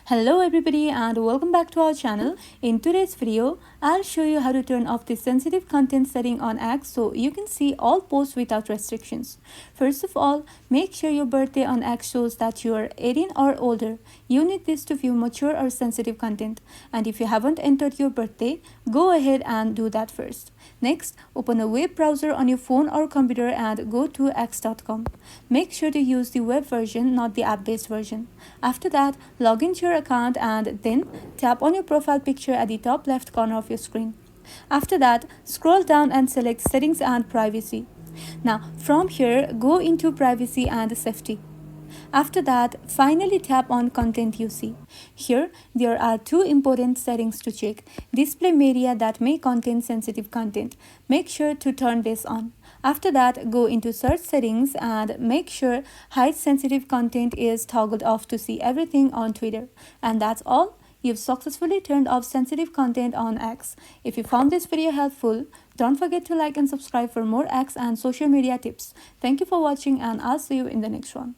Hello everybody and welcome back to our channel. In today's video, I'll show you how to turn off the sensitive content setting on X so you can see all posts without restrictions. First of all, make sure your birthday on X shows that you are 18 or older. You need this to view mature or sensitive content. And if you haven't entered your birthday, go ahead and do that first. Next, open a web browser on your phone or computer and go to x.com. Make sure to use the web version, not the app-based version. After that, log into your account and then tap on your profile picture at the top left corner of your screen. After that, scroll down and select Settings and Privacy. Now, from here, go into Privacy and Safety. After that, finally tap on Content You See. Here, there are two important settings to check. Display media that may contain sensitive content. Make sure to turn this on. After that, go into Search Settings and make sure Hide Sensitive Content is toggled off to see everything on Twitter. And that's all. You've successfully turned off sensitive content on X. If you found this video helpful, don't forget to like and subscribe for more X and social media tips. Thank you for watching and I'll see you in the next one.